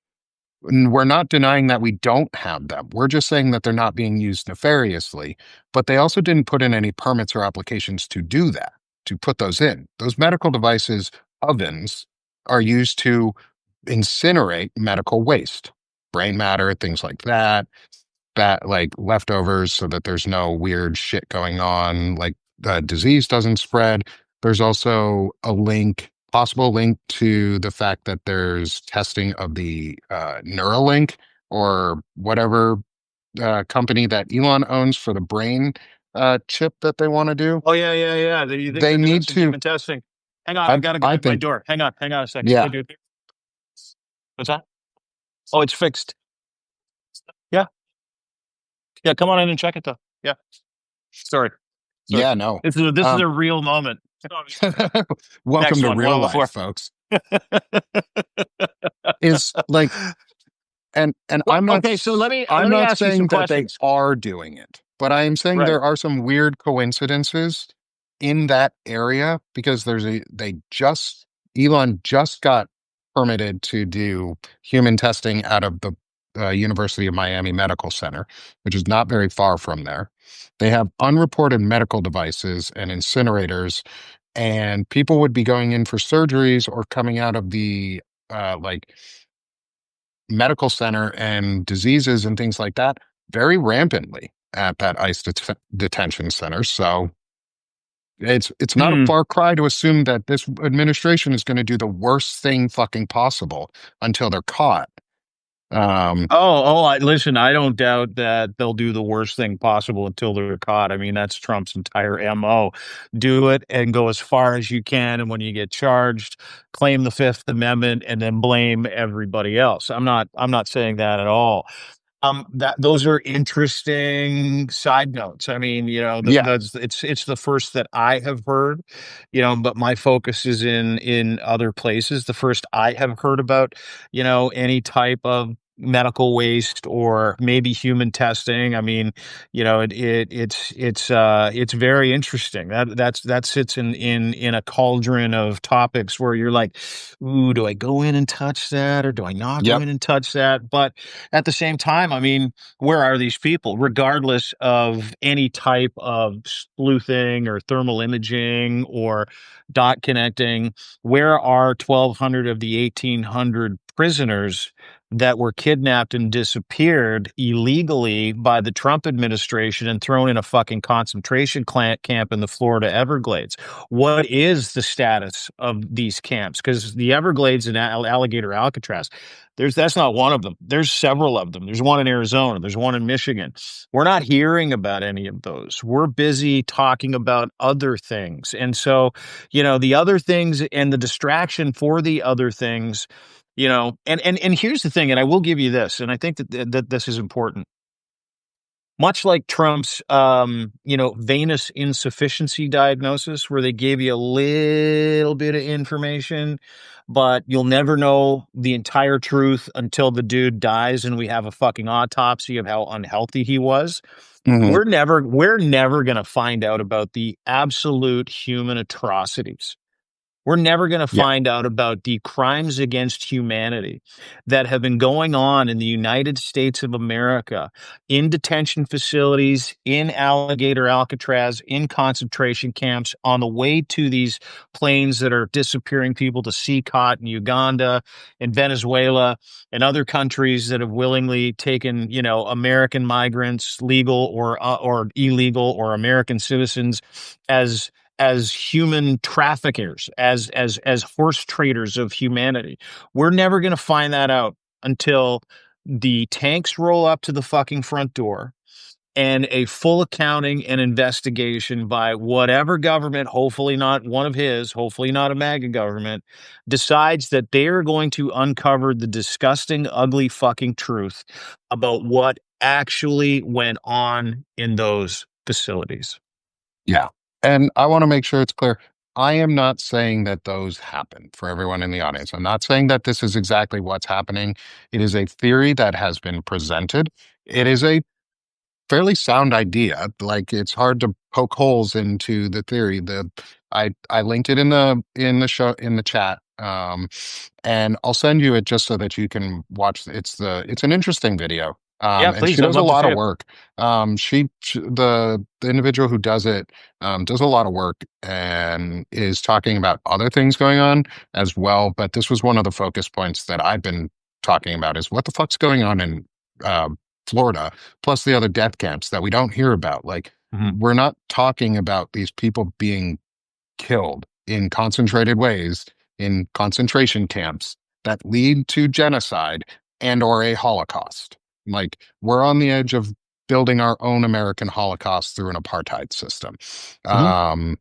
we're not denying that we don't have them. We're just saying that they're not being used nefariously. But they also didn't put in any permits or applications to do that, to put those in. Those medical devices, ovens, are used to incinerate medical waste, brain matter, things like that, like leftovers, so that there's no weird shit going on, like the disease doesn't spread. There's also a possible link to the fact that there's testing of the Neuralink or whatever company that Elon owns for the brain chip that they want to do. Oh, yeah, yeah, yeah. You think They they're doing need some to, human testing? Hang on, I've got a guy I at my think, door. Hang on a second. Hey, yeah, dude. What's that? Oh, it's fixed. Yeah, yeah. Come on in and check it, though. Yeah. Sorry, sorry. yeah, no. This is Um, a real moment. welcome Next to one, real life, 104. folks. Is like and Well, okay, so let I'm me not ask you some saying that they questions. are doing it, but I am saying Right. there are some weird coincidences in that area because Elon just got permitted to do human testing out of the University of Miami Medical Center, which is not very far from there. They have unreported medical devices and incinerators, and people would be going in for surgeries or coming out of the like medical center and diseases and things like that very rampantly at that detention center. So it's not a Hmm. far cry to assume that this administration is going to do the worst thing fucking possible until they're caught. Um, Listen, I don't doubt that they'll do the worst thing possible until they're caught. I mean, that's Trump's entire MO. Do it and go as far as you can. And when you get charged, claim the Fifth Amendment and then blame everybody else. I'm not saying that at all. That those are interesting side notes. I mean, yeah, it's the first that I have heard, but my focus is in other places. The first I have heard about, any type of medical waste or maybe human testing. I mean, it's very interesting. That sits in a cauldron of topics where you're like, ooh, do I go in and touch that or do I not go yep, in and touch that? But at the same time, I mean, where are these people, regardless of any type of sleuthing or thermal imaging or dot connecting? Where are 1,200 of the 1,800 prisoners that were kidnapped and disappeared illegally by the Trump administration and thrown in a fucking concentration camp in the Florida Everglades? What is the status of these camps? Because the Everglades and Alligator Alcatraz, that's not one of them. There's several of them. There's one in Arizona. There's one in Michigan. We're not hearing about any of those. We're busy talking about other things. And so, the other things and the distraction for the other things, and here's the thing, and I will give you this, and I think that this is important. much like Trump's, venous insufficiency diagnosis, where they gave you a little bit of information, but you'll never know the entire truth until the dude dies and we have a fucking autopsy of how unhealthy he was. Hmm. We're never going to find out about the absolute human atrocities. We're never going to Yeah. find out about the crimes against humanity that have been going on in the United States of America, in detention facilities, in Alligator Alcatraz, in concentration camps, on the way to these planes that are disappearing people to Seacot in Uganda and Venezuela and other countries that have willingly taken, American migrants, legal or illegal, or American citizens as human traffickers, as horse traders of humanity. We're never going to find that out until the tanks roll up to the fucking front door and a full accounting and investigation by whatever government, hopefully not one of his, hopefully not a MAGA government, decides that they are going to uncover the disgusting, ugly fucking truth about what actually went on in those facilities. Yeah. And I want to make sure it's clear. I am not saying that those happen for everyone in the audience. I'm not saying that this is exactly what's happening. It is a theory that has been presented. It is a fairly sound idea. Like it's hard to poke holes into the theory. I linked it in the show in the chat. And I'll send you it just so that you can watch. It's an interesting video. Yeah, And she please. I'd does a love to lot see of it. work. The individual who does it does a lot of work and is talking about other things going on as well. But this was one of the focus points that I've been talking about is what the fuck's going on in uh, Florida, plus the other death camps that we don't hear about. Like, Mhm. we're not talking about these people being killed in concentrated ways in concentration camps that lead to genocide and or a Holocaust. Like, we're on the edge of building our own American Holocaust through an apartheid system. Mhm. Um,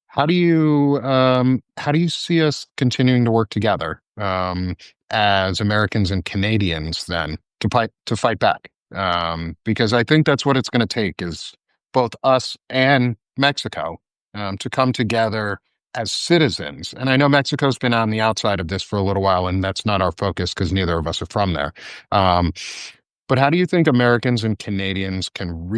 how do you see us continuing to work together as Americans and Canadians then to fight back? Because I think that's what it's going to take is both us and Mexico to come together as citizens. And I know Mexico's been on the outside of this for a little while, and that's not our focus because neither of us are from there. Um, but how do you think Americans and Canadians can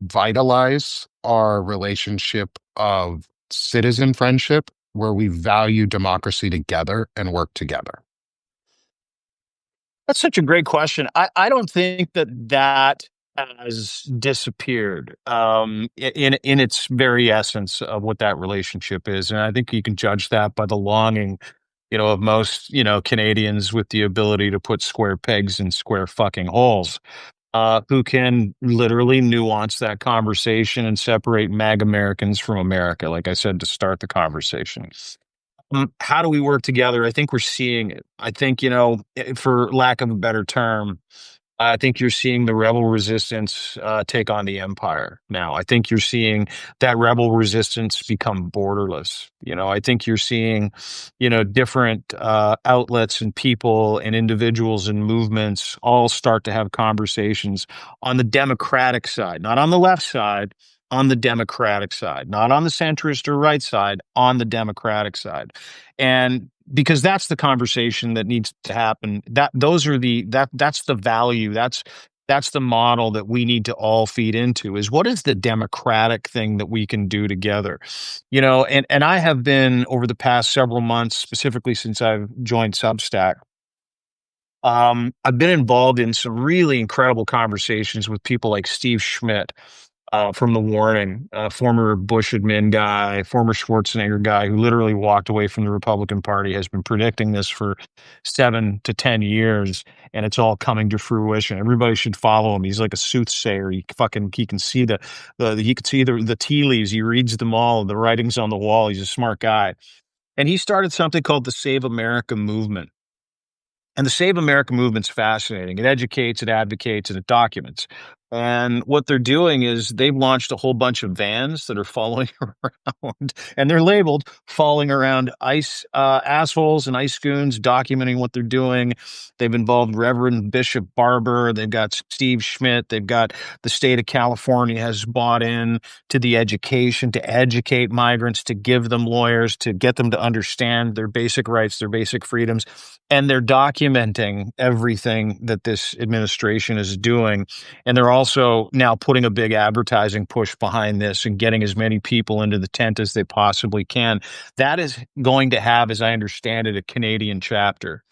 revitalize our relationship of citizen friendship where we value democracy together and work together? That's such a great question. I don't think that has disappeared in its very essence of what that relationship is, and I think you can judge that by the longing, of most Canadians with the ability to put square pegs in square fucking holes, who can literally nuance that conversation and separate MAG Americans from America. Like I said to start the conversation. How do we work together? I think we're seeing it. I think, for lack of a better term, I think you're seeing the rebel resistance take on the empire now. I think you're seeing that rebel resistance become borderless. I think you're seeing, different outlets and people and individuals and movements all start to have conversations on the democratic side, not on the left side, on the democratic side, not on the centrist or right side, on the democratic side. And because that's the conversation that needs to happen. That's the value. That's the model that we need to all feed into is what is the democratic thing that we can do together. And I have been over the past several months, specifically since I've joined Substack, I've been involved in some really incredible conversations with people like Steve Schmidt, from The Warning, former Bush admin guy, former Schwarzenegger guy who literally walked away from the Republican Party, has been predicting this for 7 to 10 years, and it's all coming to fruition. Everybody should follow him. He's like a soothsayer. He can see he can see the tea leaves. He reads them all. The writings on the wall. He's a smart guy, and he started something called the Save America movement. And the Save America movement's fascinating. It educates, it advocates, and it documents. And what they're doing is they've launched a whole bunch of vans that are following around, and they're labeled following around ice assholes and ice goons, documenting what they're doing. They've involved Reverend Bishop Barber. They've got Steve Schmidt. They've got the state of California has bought in to the education to educate migrants, to give them lawyers, to get them to understand their basic rights, their basic freedoms. And they're documenting everything that this administration is doing, and they're also now putting a big advertising push behind this and getting as many people into the tent as they possibly can. That is going to have, as I understand it, a Canadian chapter.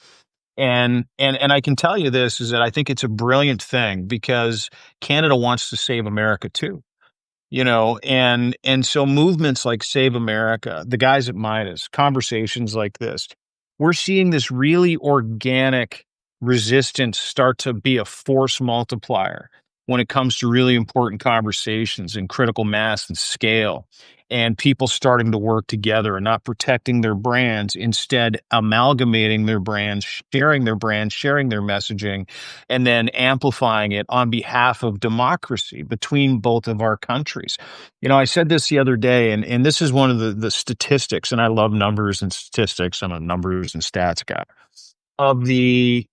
And I can tell you this is that I think it's a brilliant thing because Canada wants to save America too, and so movements like Save America, the guys at Midas, conversations like this, we're seeing this really organic resistance start to be a force multiplier when it comes to really important conversations and critical mass and scale, and people starting to work together and not protecting their brands, instead amalgamating their brands, sharing their messaging, and then amplifying it on behalf of democracy between both of our countries. I said this the other day, and this is one of the statistics, and I love numbers and statistics. I'm a numbers and stats guy. Of the,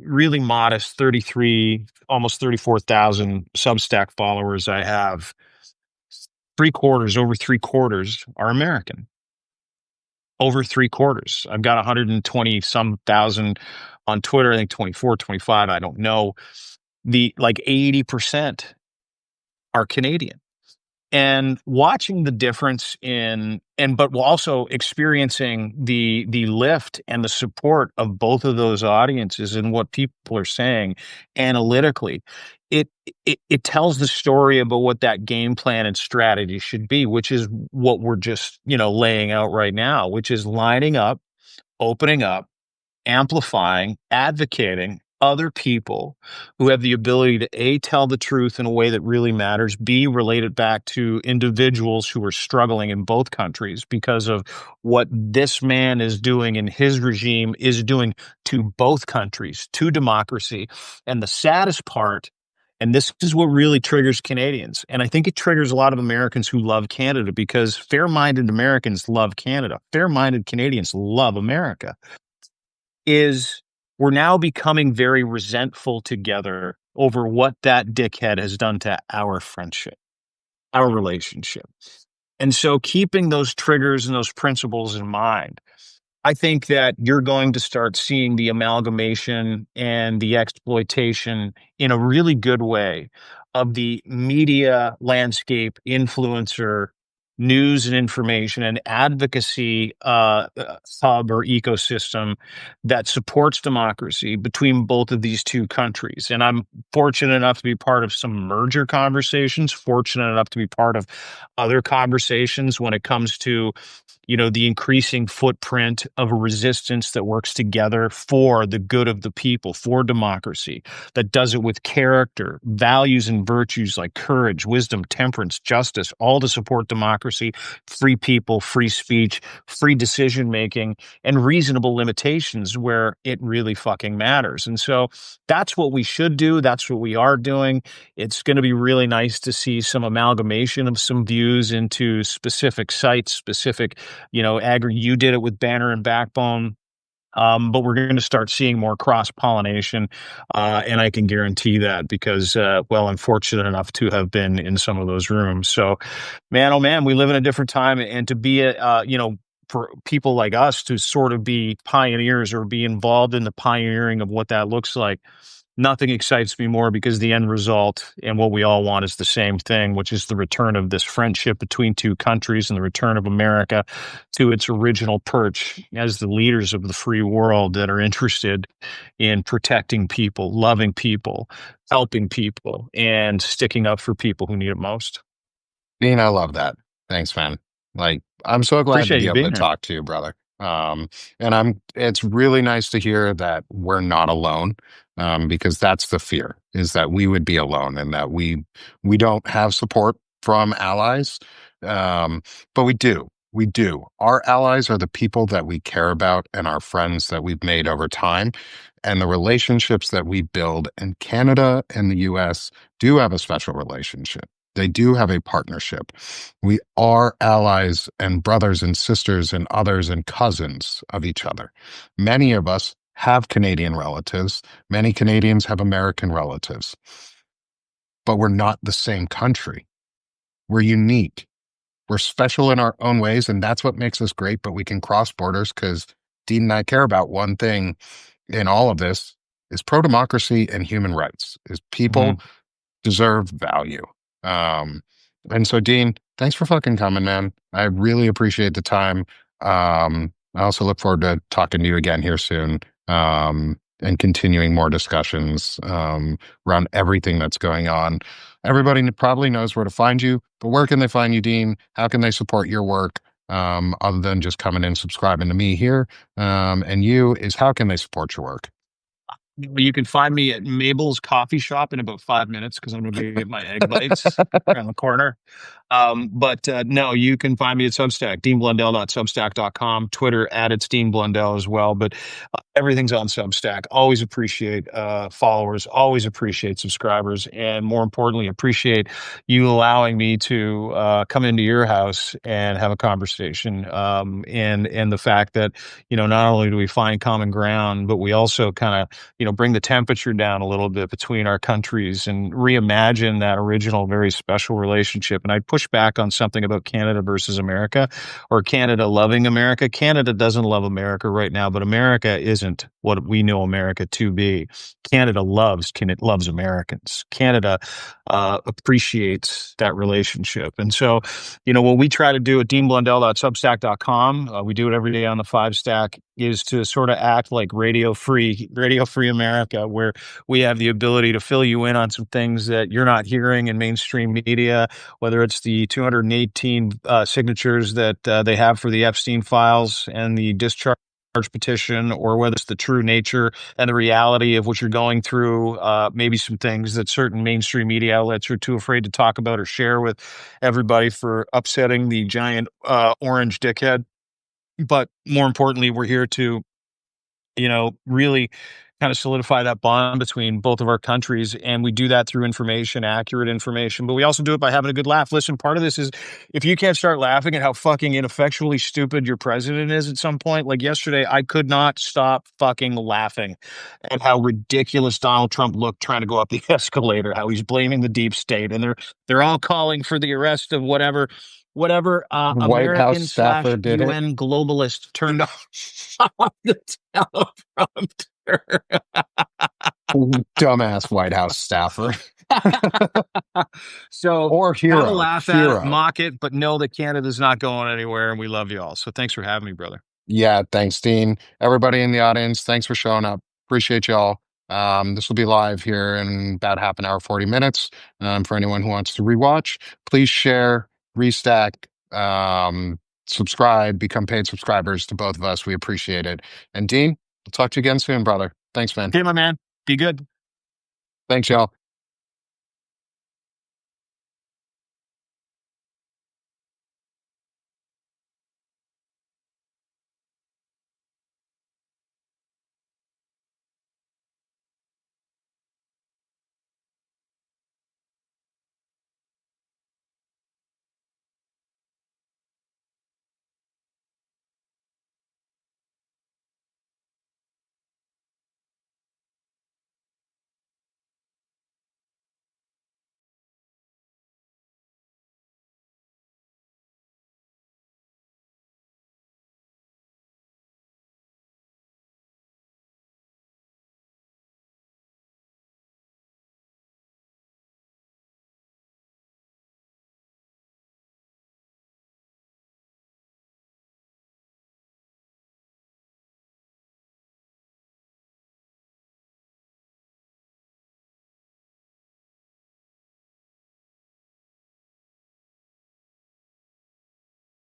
really modest 33, almost 34,000 Substack followers I have, over three quarters are American. Over three quarters. I've got 120 some thousand on Twitter, I think 24, 25, I don't know. The like 80% are Canadian. And watching the difference but also experiencing the lift and the support of both of those audiences and what people are saying analytically, it, it tells the story about what that game plan and strategy should be, which is what we're just laying out right now, which is lining up, opening up, amplifying, advocating other people who have the ability to A, tell the truth in a way that really matters, B, relate it back to individuals who are struggling in both countries because of what this man is doing and his regime is doing to both countries, to democracy. And the saddest part, and this is what really triggers Canadians, and I think it triggers a lot of Americans who love Canada, because fair-minded Americans love Canada. Fair-minded Canadians love America, is we're now becoming very resentful together over what that dickhead has done to our friendship, our relationship. And so keeping those triggers and those principles in mind, I think that you're going to start seeing the amalgamation and the exploitation in a really good way of the media landscape, influencer, news and information and advocacy hub or ecosystem that supports democracy between both of these two countries. And I'm fortunate enough to be part of some merger conversations, fortunate enough to be part of other conversations when it comes to the increasing footprint of a resistance that works together for the good of the people, for democracy, that does it with character, values, and virtues like courage, wisdom, temperance, justice, all to support democracy, free people, free speech, free decision making, and reasonable limitations where it really fucking matters. And so that's what we should do. That's what we are doing. It's going to be really nice to see some amalgamation of some views into specific sites, specific you did it with Banner and Backbone. But we're going to start seeing more cross pollination, and I can guarantee that because, I'm fortunate enough to have been in some of those rooms. So, man, oh man, we live in a different time, and to be for people like us to sort of be pioneers or be involved in the pioneering of what that looks like. Nothing excites me more, because the end result and what we all want is the same thing, which is the return of this friendship between two countries and the return of America to its original perch as the leaders of the free world that are interested in protecting people, loving people, helping people, and sticking up for people who need it most. Dean, I love that. Thanks, man. Like, I'm so glad to Appreciate be you able being to here. talk to you, brother. And it's really nice to hear that we're not alone, because that's the fear, is that we would be alone and that we don't have support from allies. But we do. We do. Our allies are the people that we care about and our friends that we've made over time. And the relationships that we build. And Canada and the US do have a special relationship. They do have a partnership. We are allies and brothers and sisters and others and cousins of each other. Many of us have Canadian relatives. Many Canadians have American relatives. But we're not the same country. We're unique. We're special in our own ways, and that's what makes us great. But we can cross borders because Dean and I care about one thing in all of this is pro-democracy and human rights, is people Mhm. deserve value. Um, and so, Dean, thanks for fucking coming, man. I really appreciate the time. I also look forward to talking to you again here soon, and continuing more discussions around everything that's going on. Everybody probably knows where to find you, but where can they find you, Dean? How can they support your work? Other than just coming in, subscribing to me here, and you is how can they support your work? You can find me at Mabel's coffee shop in about 5 minutes because I'm going to be get my egg bites around the corner. But no, you can find me at Substack, deanblundell.substack.com, Twitter at it's Dean Blundell as well. But everything's on Substack. Always appreciate followers, always appreciate subscribers, and more importantly, appreciate you allowing me to come into your house and have a conversation. And the fact that not only do we find common ground, but we also kind of bring the temperature down a little bit between our countries and reimagine that original very special relationship. And I'd push back on something about Canada versus America, or Canada loving America. Canada doesn't love America right now, but America isn't what we know America to be. Canada loves Americans. Canada appreciates that relationship. And so, what we try to do at deanblundell.substack.com, we do it every day on the five stack, is to sort of act like Radio Free America, where we have the ability to fill you in on some things that you're not hearing in mainstream media, whether it's the 218 signatures that they have for the Epstein files and the discharge petition, or whether it's the true nature and the reality of what you're going through, maybe some things that certain mainstream media outlets are too afraid to talk about or share with everybody for upsetting the giant orange dickhead. But more importantly, we're here to really kind of solidify that bond between both of our countries. And we do that through information, accurate information, but we also do it by having a good laugh. Listen, part of this is if you can't start laughing at how fucking ineffectually stupid your president is at some point, like yesterday, I could not stop fucking laughing at how ridiculous Donald Trump looked trying to go up the escalator, how he's blaming the deep state. And they're all calling for the arrest of whatever White House American staffer slash did it. UN globalist turned off the teleprompter. Dumbass White House staffer. So Or have a hero. laugh at it, Hero. mock it, but know that Canada's not going anywhere, and we love you all. So thanks for having me, brother. Yeah, thanks, Dean. Everybody in the audience, thanks for showing up. Appreciate y'all. This will be live here in about half an hour, 40 minutes. For anyone who wants to rewatch, please share, restack, subscribe, become paid subscribers to both of us. We appreciate it. And Dean, we'll talk to you again soon, brother. Thanks, man. Okay, my man. Be good. Thanks, y'all.